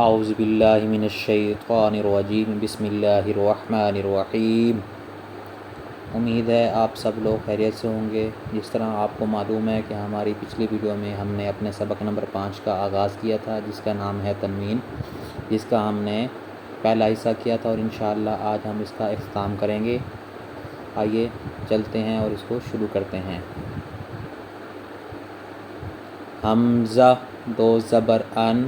اعوذ باللہ من الشیطان الرجیم بسم اللہ الرحمن الرحیم۔ امید ہے آپ سب لوگ خیریت سے ہوں گے۔ جس طرح آپ کو معلوم ہے کہ ہماری پچھلی ویڈیو میں ہم نے اپنے سبق نمبر 5 کا آغاز کیا تھا، جس کا نام ہے تنوین، جس کا ہم نے پہلا حصہ کیا تھا، اور انشاءاللہ آج ہم اس کا اختتام کریں گے۔ آئیے چلتے ہیں اور اس کو شروع کرتے ہیں۔ حمزہ دو زبر ان،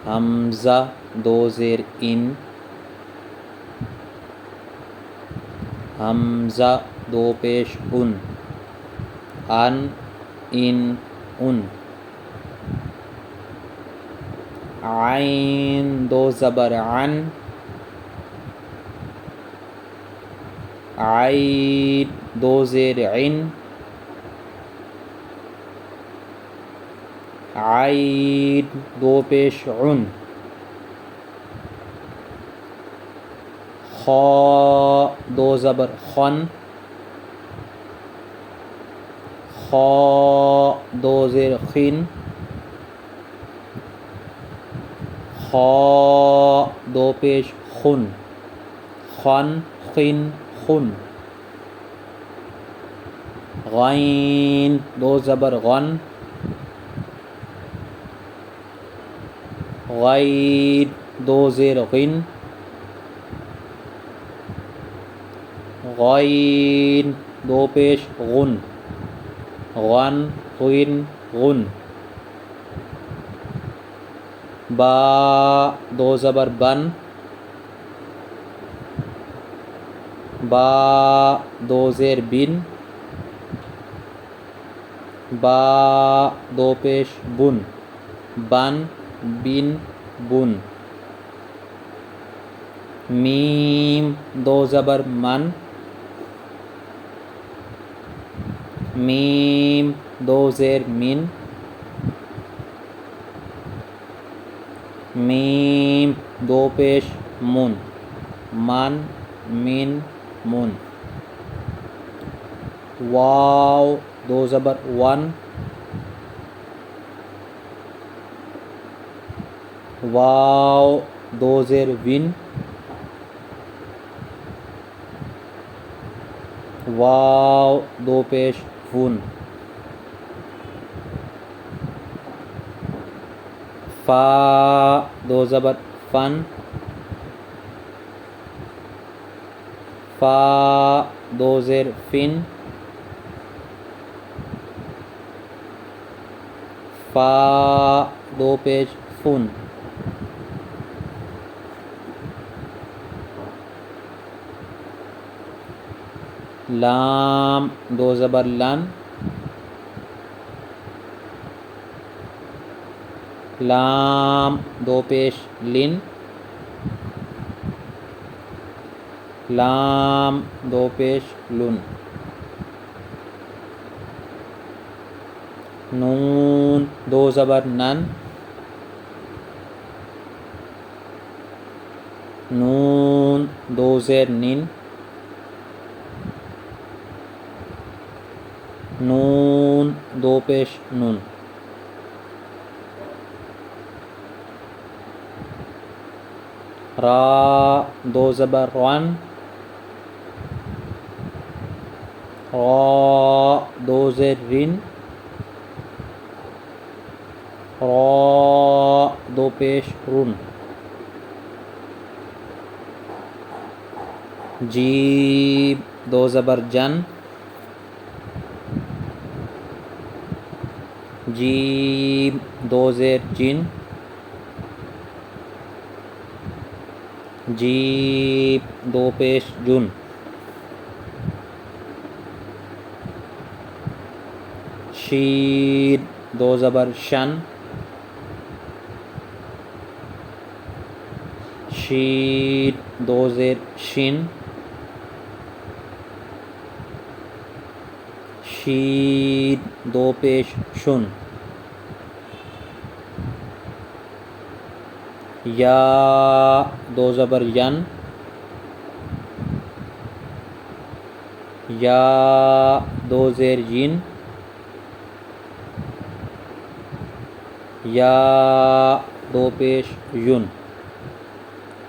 حمزہ دو زیر ان، حمزہ دو پیش ان، ان ان، عین دو زبر عن، عین دو زیر عن، عین دو پیش عن، خا دو زبر خن، خا دو زیر خن، خا دو پیش خن، خن خن خن، غین دو زبر غن، غین دو زیر غن، غین دو پیش غن، غن غن غن، با دو زبر بن، با دو زیر بن، با دو پیش بن، بن بن بن، میم دو زبر من، میم دو زیر من، میم دو پیش من، من من من، واو دو زبر ون، واو دو زیر ون، واو دو پیش ون، فا دو زبر فن، فا دو زیر فن، فا دو پیش فن، لام دو زبر لن، لام دو پیش لن، لام دو پیش لن، نون دو زبر نن، نون دو زیر نن، نون دو پیش نن، را دو زبر رن، را دو زیر رن، را دو پیش رن، جیم دو زبر جن، جیم دو زیر جن، جیم دو پیش جن، شین دو زبر شن، شین دو زیر شن، شین دو پیش شن، یا دو زبر ین، یا دو زیر ین، یا دو پیش یون،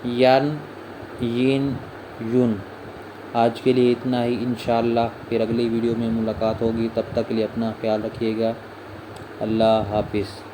ین ین یون۔ آج کے لیے اتنا ہی، انشاءاللہ پھر اگلی ویڈیو میں ملاقات ہوگی، تب تک کے لیے اپنا خیال رکھیے گا۔ اللہ حافظ۔